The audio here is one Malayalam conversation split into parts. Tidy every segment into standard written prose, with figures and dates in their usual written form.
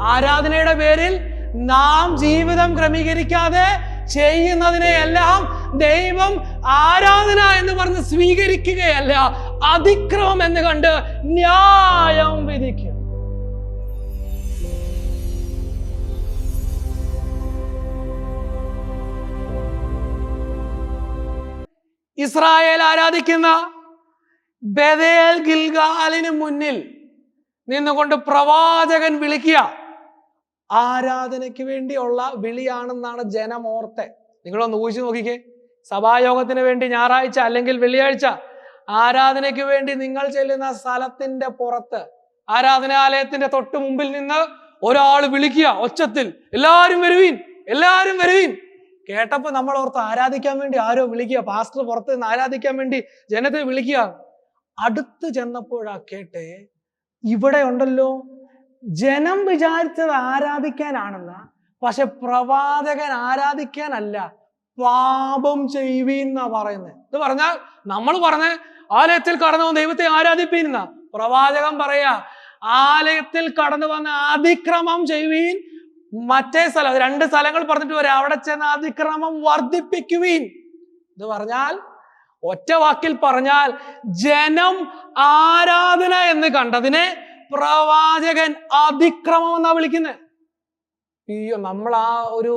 ആരാധനയുടെ പേരിൽ നാം ജീവിതം ക്രമീകരിക്കാതെ ചെയ്യുന്നതിനെയെല്ലാം ദൈവം ആരാധന എന്ന് പറഞ്ഞ് സ്വീകരിക്കുകയല്ല, അതിക്രമം എന്ന് കണ്ട് ന്യായം വിധിക്കും. ഇസ്രായേൽ ആരാധിക്കുന്ന ബേഥേൽ ഗിൽഗാലിന് മുന്നിൽ നിന്നുകൊണ്ട് പ്രവാചകൻ വിളിക്കുക ആരാധനയ്ക്ക് വേണ്ടിയുള്ള വിളിയാണെന്നാണ് ജനം ഓർത്തെ. നിങ്ങളൊന്ന് ഊഹിച്ചു നോക്കിക്കേ. സഭായോഗത്തിന് വേണ്ടി ഞായറാഴ്ച അല്ലെങ്കിൽ വെള്ളിയാഴ്ച ആരാധനയ്ക്ക് വേണ്ടി നിങ്ങൾ ചെല്ലുന്ന സ്ഥലത്തിന്റെ പുറത്ത്, ആരാധനാലയത്തിന്റെ തൊട്ട് മുമ്പിൽ നിന്ന് ഒരാൾ വിളിക്കുക ഒച്ചത്തിൽ, എല്ലാവരും വരുവീൻ, എല്ലാവരും വരുവീൻ. കേട്ടപ്പോ നമ്മൾ ഓർത്ത് ആരാധിക്കാൻ വേണ്ടി ആരോ വിളിക്കുക, പാസ്റ്റർ പുറത്ത് നിന്ന് ആരാധിക്കാൻ വേണ്ടി ജനത്തെ വിളിക്കുക. അടുത്ത് ചെന്നപ്പോഴാ കേട്ടേ, ഇവിടെ ഉണ്ടല്ലോ ജനം വിചാരിച്ചത് ആരാധിക്കാനാണെന്ന, പക്ഷെ പ്രവാചകൻ ആരാധിക്കാനല്ല, പാപം ചെയ്യുവീന്നാ പറയുന്നത്. ഇത് പറഞ്ഞാൽ നമ്മൾ പറഞ്ഞ ആലയത്തിൽ കടന്നു വന്ന് ദൈവത്തെ ആരാധിപ്പീന്ന, പ്രവാചകൻ പറയാ ആലയത്തിൽ കടന്നു വന്ന് അതിക്രമം ചെയ്യുവീൻ. മറ്റേ സ്ഥലം, 2 സ്ഥലങ്ങൾ പറഞ്ഞിട്ട് വരാം, അവിടെ ചെന്ന് അതിക്രമം വർദ്ധിപ്പിക്കുവീൻ. ഇത് പറഞ്ഞാൽ ഒറ്റ വാക്കിൽ പറഞ്ഞാൽ ജനം ആരാധന എന്ന് കണ്ടതിനെ പ്രവാചകൻ അതിക്രമം എന്നാ വിളിക്കുന്നത്. അയ്യോ, നമ്മൾ ആ ഒരു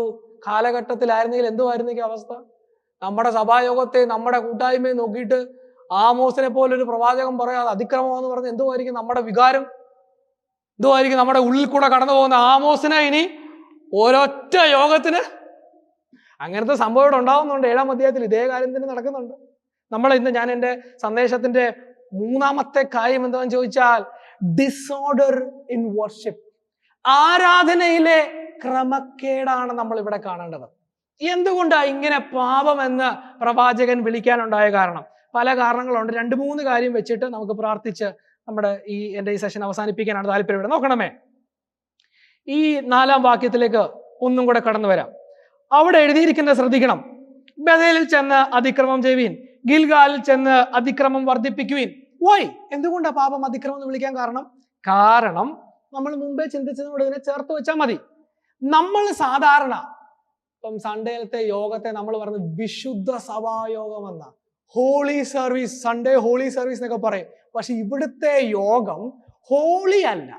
കാലഘട്ടത്തിലായിരുന്നെങ്കിൽ എന്തുവായിരുന്നെങ്കിൽ അവസ്ഥ? നമ്മുടെ സഭായോഗത്തെ, നമ്മുടെ കൂട്ടായ്മയെ നോക്കിയിട്ട് ആമോസിനെ പോലൊരു പ്രവാചകൻ പറയാതെ അതിക്രമം എന്ന് പറഞ്ഞ് എന്തുമായിരിക്കും നമ്മുടെ വികാരം? എന്തുമായിരിക്കും നമ്മുടെ ഉള്ളിൽ കൂടെ കടന്നു പോകുന്ന ആമോസിനെ ഇനി ഒരൊറ്റ യോഗത്തിന് അങ്ങനത്തെ സംഭവം ഇവിടെ ഉണ്ടാവുന്നുണ്ട്. 7-ാം അധ്യായത്തിൽ ഇതേ കാര്യം തന്നെ നടക്കുന്നുണ്ട്. ഞാൻ എൻ്റെ സന്ദേശത്തിന്റെ 3-ാമത്തെ കാര്യം എന്താണെന്ന് ചോദിച്ചാൽ ഡിസോർഡർ ഇൻ വർഷിപ്പ്, ആരാധനയിലെ ക്രമക്കേടാണ് നമ്മൾ ഇവിടെ കാണേണ്ടത്. എന്തുകൊണ്ടാണ് ഇങ്ങനെ പാപം എന്ന് പ്രവാചകൻ വിളിക്കാനുണ്ടായ കാരണം? പല കാരണങ്ങളുണ്ട്. 2-3 കാര്യം വെച്ചിട്ട് നമുക്ക് പ്രാർത്ഥിച്ച് എൻ്റെ ഈ സെഷൻ അവസാനിപ്പിക്കാനാണ് താല്പര്യം. നോക്കണമേ, ഈ 4-ാം വാക്യത്തിലേക്ക് ഒന്നും കൂടെ കടന്നു വരാം. അവിടെ എഴുതിയിരിക്കുന്നത് ശ്രദ്ധിക്കണം. ബേഥേലിൽ ചെന്ന് അതിക്രമം ചെയ്യുവീൻ, ഗിൽഗാലിൽ ചെന്ന് അതിക്രമം വർദ്ധിപ്പിക്കുവീൻ. വൈ? എന്തുകൊണ്ടാണ് പാപം അതിക്രമം എന്ന് വിളിക്കാൻ കാരണം നമ്മൾ മുമ്പേ ചിന്തിച്ചതിനോട് ഇതിനെ ചേർത്ത് വെച്ചാൽ മതി. നമ്മൾ സാധാരണ ഇപ്പം സൺഡേയിലത്തെ യോഗത്തെ നമ്മൾ പറഞ്ഞ് വിശുദ്ധ സഭായോഗം എന്ന holy service, Sunday holy service എന്നൊക്കെ പറയും. പക്ഷെ ഇവിടുത്തെ യോഗം ഹോളി അല്ല,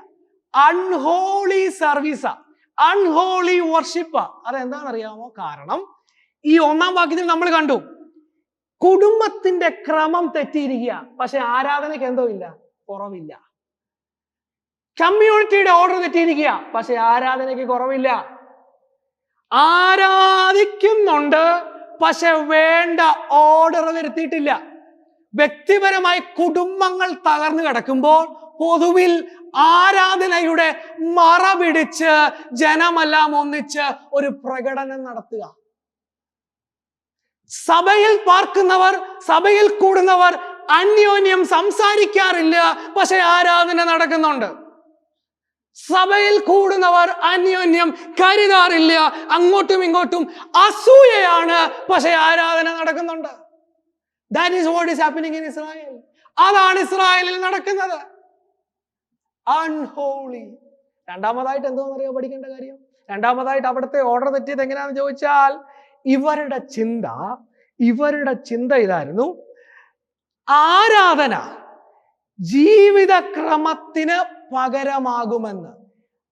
അൺഹോളി സർവീസാ, അൺഹോളി വർഷിപ്പാ. അതെന്താണെന്നറിയാമോ? കാരണം ഈ 1-ാം വാക്യത്തിൽ നമ്മൾ കണ്ടു, കുടുംബത്തിന്റെ ക്രമം തെറ്റിയിരിക്കുക, പക്ഷെ ആരാധനയ്ക്ക് എന്തോ ഇല്ല, കുറവില്ല. കമ്മ്യൂണിറ്റിയുടെ ഓർഡർ തെറ്റിയിരിക്കുക, പക്ഷെ ആരാധനയ്ക്ക് കുറവില്ല. ആരാധിക്കുന്നുണ്ട്, പക്ഷെ വേണ്ട ഓർഡർ വരുത്തിയിട്ടില്ല. വ്യക്തിപരമായി കുടുംബങ്ങൾ തകർന്നു കിടക്കുമ്പോൾ പൊതുവിൽ ആരാധനയുടെ മറ പിടിച്ച് ജനമെല്ലാം ഒന്നിച്ച് ഒരു പ്രകടനം നടത്തുക. സഭയിൽ പാർക്കുന്നവർ, സഭയിൽ കൂടുന്നവർ അന്യോന്യം സംസാരിക്കാറില്ല, പക്ഷെ ആരാധന നടക്കുന്നുണ്ട്. സഭയിൽ കൂടുന്നവർ അന്യോന്യം കരുതാറില്ല, അങ്ങോട്ടും ഇങ്ങോട്ടും അസൂയയാണ്, പക്ഷെ ആരാധന നടക്കുന്നുണ്ട്. That is what is happening in Israel. അതാണ് ഇസ്രായേലിൽ നടക്കുന്നത്. അൺഹോളി. 2-മതായിട്ട് എന്തോന്നറിയോ പഠിക്കേണ്ട കാര്യം? 2-മതായിട്ട് അവിടുത്തെ ഓർഡർ തെറ്റിയത് എങ്ങനെയാണെന്ന് ചോദിച്ചാൽ ഇവരുടെ ചിന്ത ഇതായിരുന്നു, ആരാധന ജീവിതക്രമത്തിന് പകരമാകുമെന്ന്.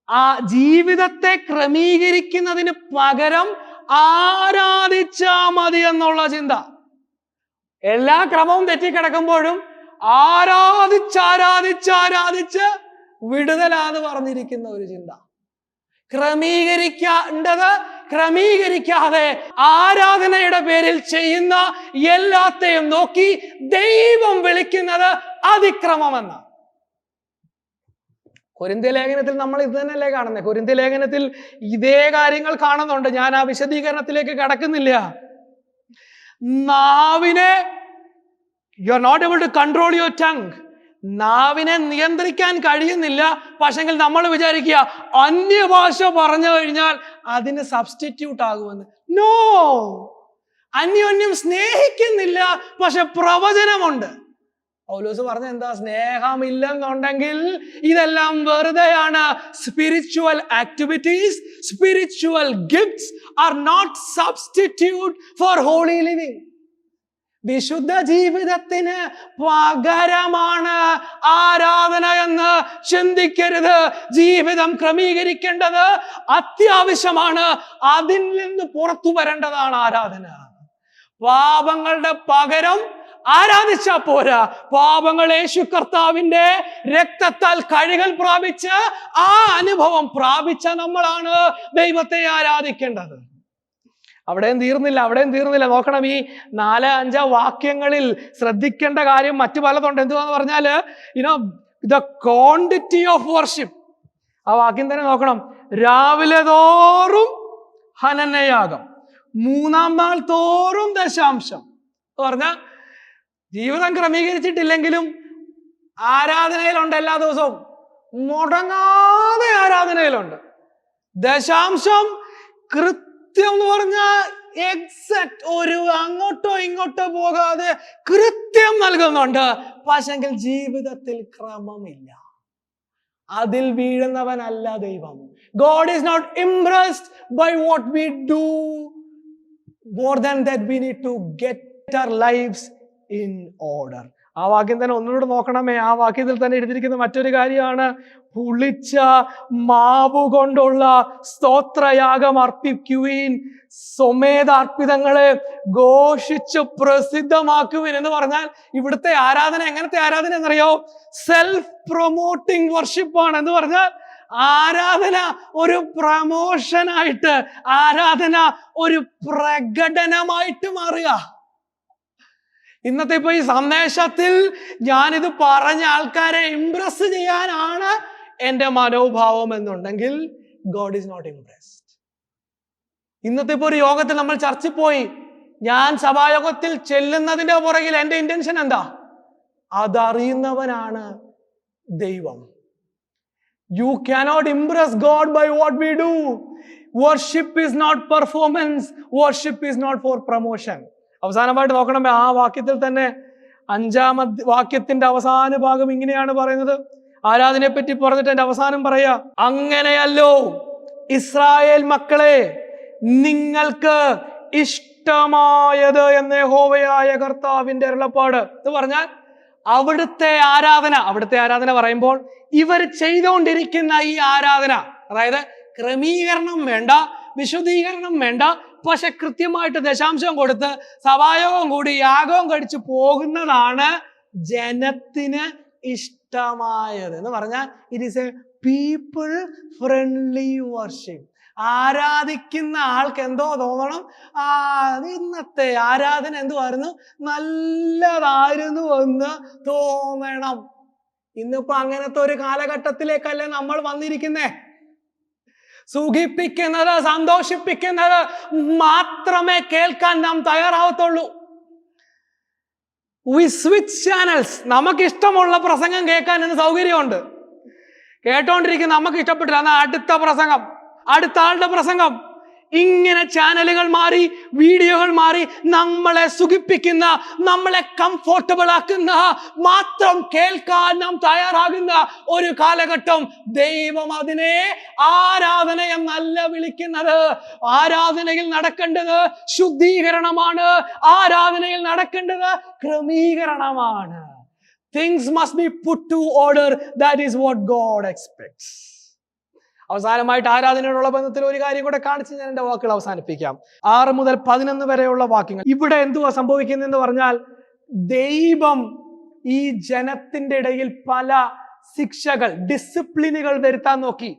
ആ ജീവിതത്തെ ക്രമീകരിക്കുന്നതിന് പകരം ആരാധിച്ചാ മതി എന്നുള്ള ചിന്ത. എല്ലാ ക്രമവും തെറ്റിക്കിടക്കുമ്പോഴും ആരാധിച്ച് വിടുതലാന്ന് പറഞ്ഞിരിക്കുന്ന ഒരു ചിന്ത. ക്രമീകരിക്കാതെ ആരാധനയുടെ പേരിൽ ചെയ്യുന്ന എല്ലാത്തെയും നോക്കി ദൈവം വിളിക്കുന്നത് അതിക്രമമെന്ന്. കൊരിന്ത്യ ലേഖനത്തിൽ നമ്മൾ ഇത് തന്നെയല്ലേ കാണുന്നത്? കൊരിന്ത്യ ലേഖനത്തിൽ ഇതേ കാര്യങ്ങൾ കാണുന്നുണ്ട്. ഞാൻ ആ വിശദീകരണത്തിലേക്ക് കടക്കുന്നില്ല. നാവിനെ, you are not able to control your tongue. നാവിനെ നിയന്ത്രിക്കാൻ കഴിയുന്നില്ല. പക്ഷെങ്കിൽ നമ്മൾ വിചാരിക്കുക അന്യഭാഷ പറഞ്ഞു കഴിഞ്ഞാൽ അതിന് സബ്സ്റ്റിറ്റ്യൂട്ട് ആകുമെന്ന്. നോ, അന്യോന്യം സ്നേഹിക്കുന്നില്ല, പക്ഷെ പ്രവചനമുണ്ട്. പൗലോസ് പറഞ്ഞ എന്താ? സ്നേഹമില്ലെന്നുണ്ടെങ്കിൽ ഇതെല്ലാം വെറുതെയാണ്. Spiritual activities, spiritual gifts are not substitute for holy living. വിശുദ്ധ ജീവിതത്തിന് പകരമാണ് ആരാധന എന്ന് ചിന്തിക്കരുത്. ജീവിതം ക്രമീകരിക്കേണ്ടത് അത്യാവശ്യമാണ്. അതിൽ നിന്ന് പുറത്തു വരേണ്ടതാണ് ആരാധന. പാപങ്ങളുടെ പകരം ആരാധിച്ചാ പോരാ. പാപങ്ങൾ യേശു കർത്താവിന്റെ രക്തത്താൽ കഴുകൽ പ്രാപിച്ച് ആ അനുഭവം പ്രാപിച്ച നമ്മളാണ് ദൈവത്തെ ആരാധിക്കേണ്ടത്. അവിടെയും തീർന്നില്ല. നോക്കണം, ഈ 4-5 വാക്യങ്ങളിൽ ശ്രദ്ധിക്കേണ്ട കാര്യം മറ്റു പലതുണ്ട്. എന്തുവാന്ന് പറഞ്ഞാല് ദ ക്വാണ്ടിറ്റി ഓഫ് വർഷിപ്പ്. ആ വാക്യം തന്നെ നോക്കണം. രാവിലെ തോറും ഹനനയാഗം, 3-ാം നാൾ തോറും ദശാംശം. പറഞ്ഞ ജീവിതം ക്രമീകരിച്ചിട്ടില്ലെങ്കിലും ആരാധനയിലുണ്ട്. എല്ലാ ദിവസവും മുടങ്ങാതെ ആരാധനയിലുണ്ട്. ദശാംശം കൃത്യം എന്ന് പറഞ്ഞാൽ എക്സാക്ട്, ഒരു അങ്ങോട്ടോ ഇങ്ങോട്ടോ പോകാതെ കൃത്യം നൽകുന്നുണ്ട്. പക്ഷെങ്കിൽ ജീവിതത്തിൽ ക്രമമില്ല. അതിൽ വീഴുന്നവനല്ല ദൈവം. God is not impressed by what we do. More than that, we need to get our lives in order. ആ വാക്യം തന്നെ ഒന്നുകൂടെ നോക്കണമേ. ആ വാക്യത്തിൽ തന്നെ എഴുതിയിരിക്കുന്ന മറ്റൊരു കാര്യമാണ്, പുളിച്ച മാവു കൊണ്ടുള്ള സ്തോത്രയാഗം അർപ്പിക്കുവിൻ, സ്വമേധാർപ്പിതങ്ങളെ ഘോഷിച്ച് പ്രസിദ്ധമാക്കുവിൻ എന്ന് പറഞ്ഞാൽ ഇവിടുത്തെ ആരാധന എങ്ങനത്തെ ആരാധന എന്നറിയോ? സെൽഫ് പ്രൊമോട്ടിംഗ് വർഷിപ്പാണ്. എന്ന് പറഞ്ഞാൽ ആരാധന ഒരു പ്രമോഷനായിട്ട്, ആരാധന ഒരു പ്രകടനമായിട്ട് മാറുക. ഇന്നത്തെ ഇപ്പൊ ഈ സന്ദേശത്തിൽ ഞാനിത് പറഞ്ഞ ആൾക്കാരെ ഇംപ്രസ് ചെയ്യാനാണ് എന്റെ മനോഭാവം എന്നുണ്ടെങ്കിൽ God is not impressed. ഇന്നത്തെ ഇപ്പൊ ഒരു യോഗത്തിൽ നമ്മൾ ചർച്ചിൽ പോയി, ഞാൻ സഭായോഗത്തിൽ ചെല്ലുന്നതിന്റെ പുറകിൽ എന്റെ ഇന്റൻഷൻ എന്താ? അതറിയുന്നവനാണ് ദൈവം. You cannot impress God by what we do. Worship is not performance. Worship is not for promotion. അവസാനമായിട്ട് നോക്കണമേ, ആ വാക്യത്തിൽ തന്നെ 5-ാം വാക്യത്തിന്റെ അവസാന ഭാഗം ഇങ്ങനെയാണ് പറയുന്നത്. ആരാധനയെ പറ്റി പറഞ്ഞിട്ട് എന്റെ അവസാനം പറയാ, അങ്ങനെയല്ലോ ഇസ്രായേൽ മക്കളെ, നിങ്ങൾക്ക് ഇഷ്ടമായത് എന്ന് യഹോവയായ കർത്താവിന്റെ അരുളപ്പാട്. എന്ന് പറഞ്ഞാൽ അവിടുത്തെ ആരാധന പറയുമ്പോൾ ഇവർ ചെയ്തുകൊണ്ടിരിക്കുന്ന ഈ ആരാധന, അതായത് ക്രമീകരണം വേണ്ട, വിശുദ്ധീകരണം വേണ്ട, പക്ഷെ കൃത്യമായിട്ട് ദശാംശം കൊടുത്ത് സഭായോഗം കൂടി യാഗവും കഴിച്ച് പോകുന്നതാണ് ജനത്തിന് ഇഷ്ടമായത്. എന്ന് പറഞ്ഞാൽ it is A people friendly worship. ആരാധിക്കുന്ന ആൾക്ക് എന്തോ തോന്നണം, ഇന്നത്തെ ആരാധന എന്തുവായിരുന്നു, നല്ലതായിരുന്നു എന്ന് തോന്നണം. ഇന്നിപ്പോ അങ്ങനത്തെ ഒരു കാലഘട്ടത്തിലേക്കല്ലേ നമ്മൾ വന്നിരിക്കുന്നേ. സുഖിപ്പിക്കുന്നത്, സന്തോഷിപ്പിക്കുന്നത് മാത്രമേ കേൾക്കാൻ നാം തയ്യാറാവത്തുള്ളൂ. V switch channels. നമുക്കിഷ്ടമുള്ള പ്രസംഗം കേൾക്കാൻ ഇന്ന് സൗകര്യമുണ്ട്. കേട്ടോണ്ടിരിക്കുന്ന നമുക്ക് ഇഷ്ടപ്പെട്ടില്ല, എന്നാൽ അടുത്ത പ്രസംഗം, അടുത്ത ആളുടെ പ്രസംഗം, ഇങ്ങനെ ചാനലുകൾ മാറി, വീഡിയോകൾ മാറി, നമ്മളെ സുഖിപ്പിക്കുന്ന, നമ്മളെ കംഫോർട്ടബിൾ ആക്കുന്ന മാത്രം കേൾക്കാൻ നാം തയ്യാറാകുന്ന ഒരു കാലഘട്ടം. ദൈവം അതിനെ ആരാധന എന്നല്ല വിളിക്കുന്നത്. ആരാധനയിൽ നടക്കേണ്ടത് ശുദ്ധീകരണമാണ്. ആരാധനയിൽ നടക്കേണ്ടത് ക്രമീകരണമാണ്. Things must be put to order. That is what God expects. അവസാനമായിട്ട് ആരാധനയോടുള്ള ബന്ധത്തിൽ ഒരു കാര്യം കൂടെ കാണിച്ച് ഞാൻ എൻ്റെ വാക്കുകൾ അവസാനിപ്പിക്കാം. 6 മുതൽ 11 വരെയുള്ള വാക്യങ്ങൾ. ഇവിടെ എന്തുവാ സംഭവിക്കുന്നതെന്ന് പറഞ്ഞാൽ, ദൈവം ഈ ജനത്തിന്റെ ഇടയിൽ പല ശിക്ഷകൾ, ഡിസിപ്ലിനുകൾ വരുത്താൻ നോക്കി.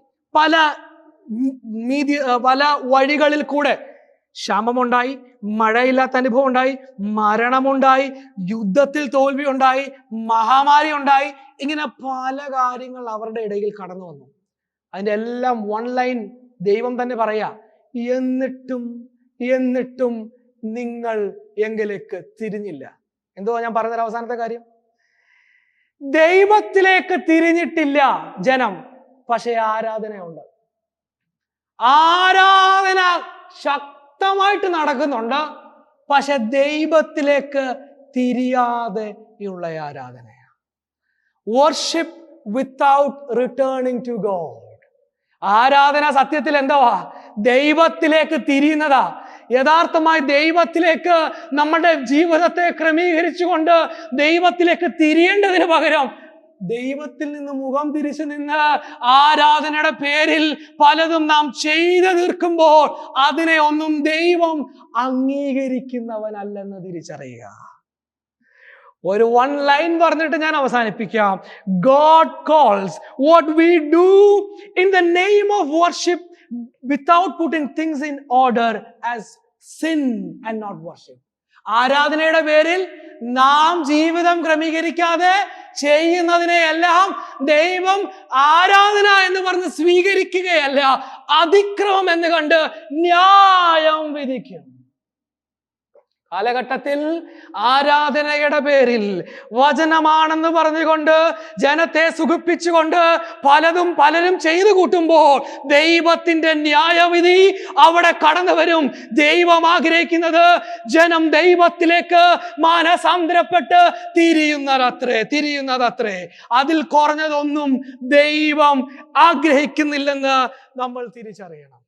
പല വഴികളിൽ കൂടെ ക്ഷാമമുണ്ടായി, മഴയില്ലാത്ത അനുഭവം ഉണ്ടായി, മരണമുണ്ടായി, യുദ്ധത്തിൽ തോൽവി ഉണ്ടായി, മഹാമാരി ഉണ്ടായി. ഇങ്ങനെ പല കാര്യങ്ങൾ അവരുടെ ഇടയിൽ കടന്നു വന്നു. അതിൻ്റെ എല്ലാം 1 ലൈൻ ദൈവം തന്നെ പറയാ, എന്നിട്ടും നിങ്ങൾ എങ്കിലേക്ക് തിരിഞ്ഞില്ല. എന്തുവാ ഞാൻ പറഞ്ഞ അവസാനത്തെ കാര്യം? ദൈവത്തിലേക്ക് തിരിഞ്ഞിട്ടില്ല ജനം, പക്ഷെ ആരാധനയുണ്ട്. ആരാധന ശക്തമായിട്ട് നടക്കുന്നുണ്ട്, പക്ഷെ ദൈവത്തിലേക്ക് തിരിയാതെ ഉള്ള ആരാധനയാണ്. Worship without returning to God. ആരാധന സത്യത്തിൽ എന്തുവാ? ദൈവത്തിലേക്ക് തിരിയുന്നതാ. യഥാർത്ഥമായി ദൈവത്തിലേക്ക് നമ്മുടെ ജീവിതത്തെ ക്രമീകരിച്ചുകൊണ്ട് ദൈവത്തിലേക്ക് തിരിയേണ്ടതിന് പകരം ദൈവത്തിൽ നിന്ന് മുഖം തിരിച്ചു നിന്ന് ആരാധനയുടെ പേരിൽ പലതും നാം ചെയ്തു തീർക്കുമ്പോൾ അതിനെ ഒന്നും ദൈവം അംഗീകരിക്കുന്നവനല്ലെന്ന് തിരിച്ചറിയുക. ഒരു 1 ലൈൻ പറഞ്ഞിട്ട് ഞാൻ അവസാനിപ്പിക്കാം. God calls what we do in the name of worship without putting things in order as sin and not worship. ആരാധനയുടെ പേരിൽ നാം ജീവിതം ക്രമീകരിക്കാതെ ചെയ്യുന്നതിനെയെല്ലാം ദൈവം ആരാധന എന്ന് പറഞ്ഞ് സ്വീകരിക്കുകയല്ല, അതിക്രമം എന്ന് കണ്ട് ന്യായം വിധിക്കും. കാലഘട്ടത്തിൽ ആരാധനയുടെ പേരിൽ വചനമാണെന്ന് പറഞ്ഞുകൊണ്ട് ജനത്തെ സുഖിപ്പിച്ചുകൊണ്ട് പലരും ചെയ്തു കൂട്ടുമ്പോൾ ദൈവത്തിന്റെ ന്യായവിധി അവിടെ കടന്നു വരും. ദൈവം ആഗ്രഹിക്കുന്നത് ജനം ദൈവത്തിലേക്ക് മാനസാന്തരപ്പെട്ട് തിരിയുന്നതത്രേ. അതിൽ കുറഞ്ഞതൊന്നും ദൈവം ആഗ്രഹിക്കുന്നില്ലെന്ന് നമ്മൾ തിരിച്ചറിയണം.